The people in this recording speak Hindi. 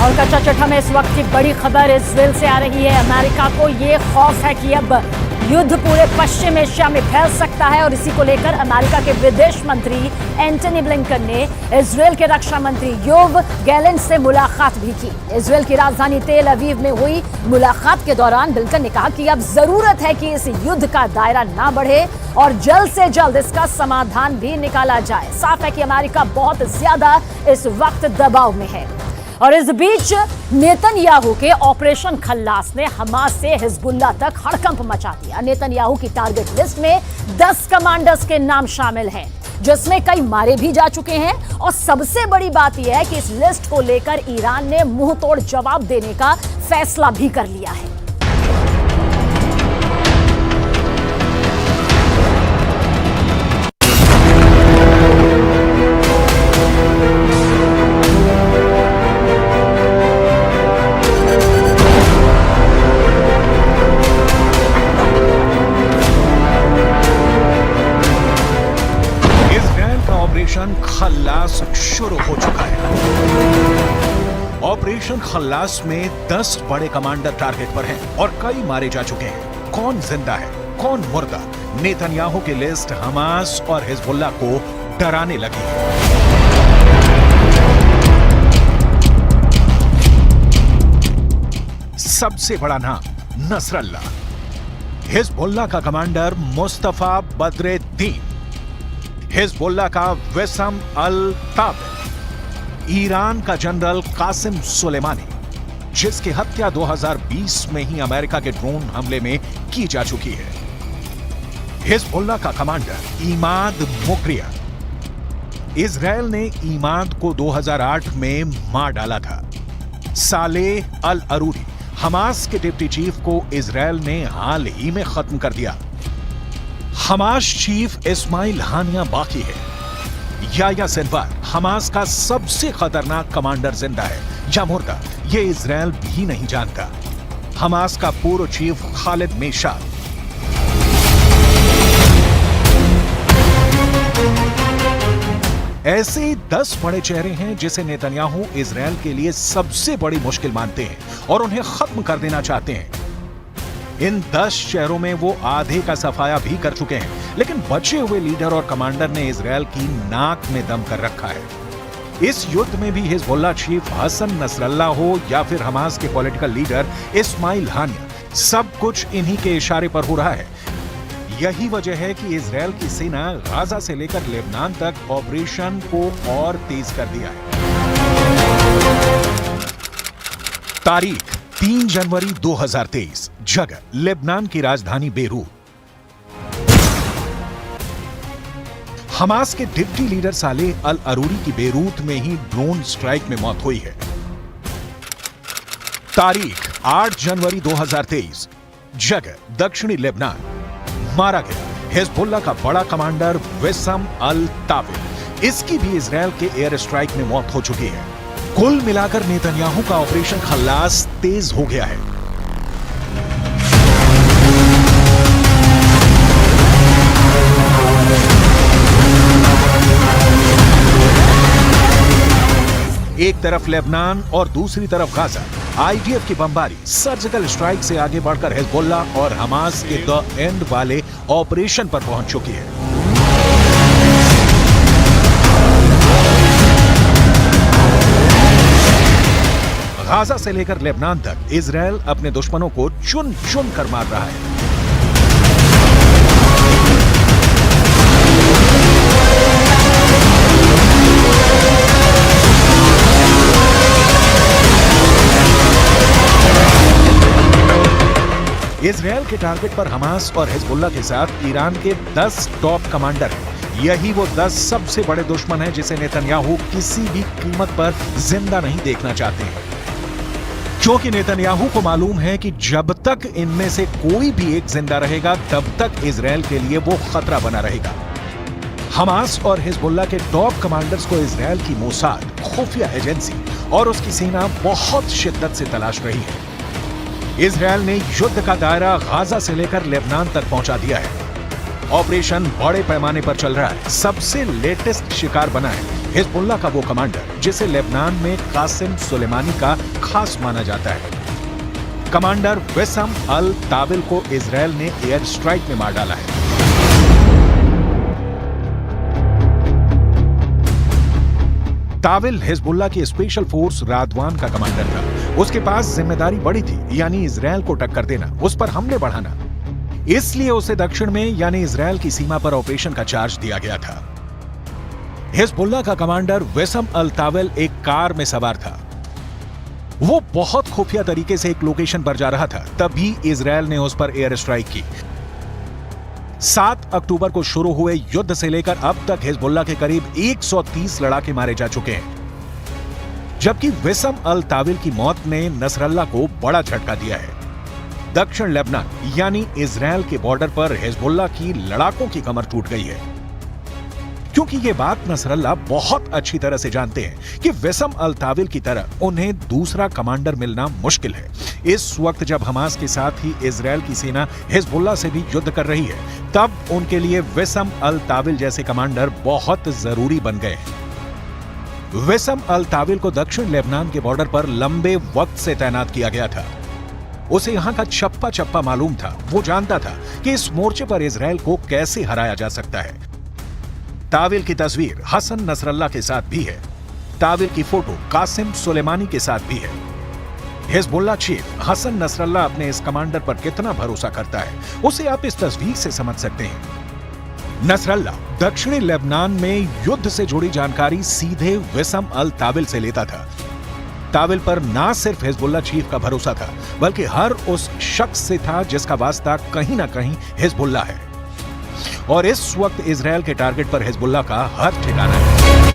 और कच्चा चिट्ठा में इस वक्त की बड़ी खबर इजराइल से आ रही है। अमेरिका को ये खौफ है कि अब युद्ध पूरे पश्चिम एशिया में फैल सकता है और इसी को लेकर अमेरिका के विदेश मंत्री एंटनी ब्लिंकन ने इजराइल के रक्षा मंत्री योव गैलेंट से मुलाकात भी की। इजराइल की राजधानी तेल अवीव में हुई मुलाकात के दौरान ब्लिंकन ने कहा कि अब जरूरत है कि इस युद्ध का दायरा ना बढ़े और जल्द से जल्द इसका समाधान भी निकाला जाए। साफ है कि अमेरिका बहुत ज्यादा इस वक्त दबाव में है। और इस बीच नेतन्याहू के ऑपरेशन खल्लास ने हमास से हिजबुल्लाह तक हड़कंप मचा दिया। नेतन्याहू की टारगेट लिस्ट में 10 कमांडर्स के नाम शामिल हैं, जिसमें कई मारे भी जा चुके हैं। और सबसे बड़ी बात यह है कि इस लिस्ट को लेकर ईरान ने मुंह तोड़ जवाब देने का फैसला भी कर लिया है। ऑपरेशन खल्लास शुरू हो चुका है। ऑपरेशन खल्लास में 10 बड़े कमांडर टारगेट पर हैं और कई मारे जा चुके हैं। कौन जिंदा है, कौन मुर्दा? नेतन्याहू की लिस्ट हमास और हिजबुल्लाह को डराने लगी है। सबसे बड़ा नाम नसरल्लाह, हिजबुल्लाह का कमांडर मुस्तफा बद्रुद्दीन, हिजबुल्लाह का विसम अल ताबिर, ईरान का जनरल कासिम सुलेमानी, जिसकी हत्या 2020 में ही अमेरिका के ड्रोन हमले में की जा चुकी है, हिजबुल्लाह का कमांडर इमाद मुगरिया। इजराइल ने इमाद को 2008 में मार डाला था। सालेह अल अरूरी, हमास के डिप्टी चीफ को इजराइल ने हाल ही में खत्म कर दिया। हमास चीफ इस्माइल हानिया बाकी है। याह्या सिनवार, हमास का सबसे खतरनाक कमांडर जिंदा है या मुर्दा, ये इजराइल भी नहीं जानता। हमास का पूर्व चीफ खालिद मेशाल, ऐसे 10 बड़े चेहरे हैं जिसे नेतन्याहू इजराइल के लिए सबसे बड़ी मुश्किल मानते हैं और उन्हें खत्म कर देना चाहते हैं। इन 10 शहरों में वो आधे का सफाया भी कर चुके हैं, लेकिन बचे हुए लीडर और कमांडर ने इजराइल की नाक में दम कर रखा है। इस युद्ध में भी हिजबुल्लाह चीफ हसन नसरल्लाह हो या फिर हमास के पॉलिटिकल लीडर इस्माइल हानिया, सब कुछ इन्हीं के इशारे पर हो रहा है। यही वजह है कि इजराइल की सेना गाजा से लेकर लेबनान तक ऑपरेशन को और तेज कर दिया है। तारीख 3 जनवरी 2023, जगह लेबनान की राजधानी बेरूत। हमास के डिप्टी लीडर सालेह अल अरूरी की बेरूत में ही ड्रोन स्ट्राइक में मौत हुई है। तारीख 8 जनवरी 2023, जगह दक्षिणी लेबनान। मारा गया हिजबुल्लाह का बड़ा कमांडर विसम अल ताबिर, इसकी भी इजराइल के एयर स्ट्राइक में मौत हो चुकी है। कुल मिलाकर नेतन्याहू का ऑपरेशन खल्लास तेज हो गया है। एक तरफ लेबनान और दूसरी तरफ गाजा। आईडीएफ की बमबारी, सर्जिकल स्ट्राइक से आगे बढ़कर हिजबुल्लाह और हमास के द एंड वाले ऑपरेशन पर पहुंच चुकी है। गाजा से लेकर लेबनान तक इजराइल अपने दुश्मनों को चुन चुन कर मार रहा है। इजराइल के टारगेट पर हमास और हिजबुल्लाह के साथ ईरान के 10 टॉप कमांडर हैं। यही वो 10 सबसे बड़े दुश्मन हैं जिसे नेतन्याहू किसी भी कीमत पर जिंदा नहीं देखना चाहते हैं, क्योंकि नेतन्याहू को मालूम है कि जब तक इनमें से कोई भी एक जिंदा रहेगा तब तक इजराइल के लिए वो खतरा बना रहेगा। हमास और हिजबुल्लाह के टॉप कमांडर्स को इजराइल की मोसाद, खुफिया एजेंसी और उसकी सेना बहुत शिद्दत से तलाश रही है। इजराइल ने युद्ध का दायरा गाजा से लेकर लेबनान तक पहुंचा दिया है। ऑपरेशन बड़े पैमाने पर चल रहा है। सबसे लेटेस्ट शिकार बना है हिजबुल्ला का वो कमांडर जिसे लेबनान में कासिम सुलेमानी का खास माना जाता है। कमांडर वेसम अल ताविल को इजरायल ने एयर स्ट्राइक में मार डाला है। ताविल हिजबुल्ला की स्पेशल फोर्स रादवान का कमांडर था। उसके पास जिम्मेदारी बड़ी थी, यानी इजरायल को टक्कर देना, उस पर हमले बढ़ाना। इसलिए उसे दक्षिण में यानी इजरायल की सीमा पर ऑपरेशन का चार्ज दिया गया था। हिजबुल्ला का कमांडर वेसम अल ताविल एक कार में सवार था। वो बहुत खुफिया तरीके से एक लोकेशन पर जा रहा था, तभी इजरायल ने उस पर एयर स्ट्राइक की। 7 अक्टूबर को शुरू हुए युद्ध से लेकर अब तक हिजबुल्ला के करीब 130 लड़ाके मारे जा चुके हैं, जबकि वेसम अल ताविल की मौत ने नसरल्ला को बड़ा झटका दिया है। दक्षिण लेबनान यानी इजरायल के बॉर्डर पर हिजबुल्ला की लड़ाकों की कमर टूट गई है, क्योंकि ये बात नसरल्ला बहुत अच्छी तरह से जानते हैं कि वेसम अल ताविल की तरह उन्हें दूसरा कमांडर मिलना मुश्किल है। इस वक्त जब हमास के साथ ही इजरायल की सेना हिजबुल्ला से भी युद्ध कर रही है, तब उनके लिए वेसम अल ताविल जैसे कमांडर बहुत जरूरी बन गए हैं। वेसम अल ताविल को दक्षिण लेबनान के बॉर्डर पर लंबे वक्त से तैनात किया गया था। उसे यहां का चप्पा चप्पा मालूम था। वो जानता था कि इस मोर्चे पर इजरायल को कैसे हराया जा सकता है। ताविल की तस्वीर हसन नसरल्ला के साथ भी है। ताविल की फोटो कासिम सुलेमानी के साथ भी है। हिजबुल्ला चीफ हसन नसरल्ला अपने इस कमांडर पर कितना भरोसा करता है, उसे आप इस तस्वीर से समझ सकते हैं। नसरल्ला दक्षिणी लेबनान में युद्ध से जुड़ी जानकारी सीधे वेसम अल ताविल से लेता था। ताविल पर ना सिर्फ हिजबुल्ला चीफ का भरोसा था, बल्कि हर उस शख्स से था जिसका वास्ता कहीं ना कहीं हिजबुल्ला है। और इस वक्त इजरायल के टारगेट पर हिजबुल्ला का हर ठिकाना है।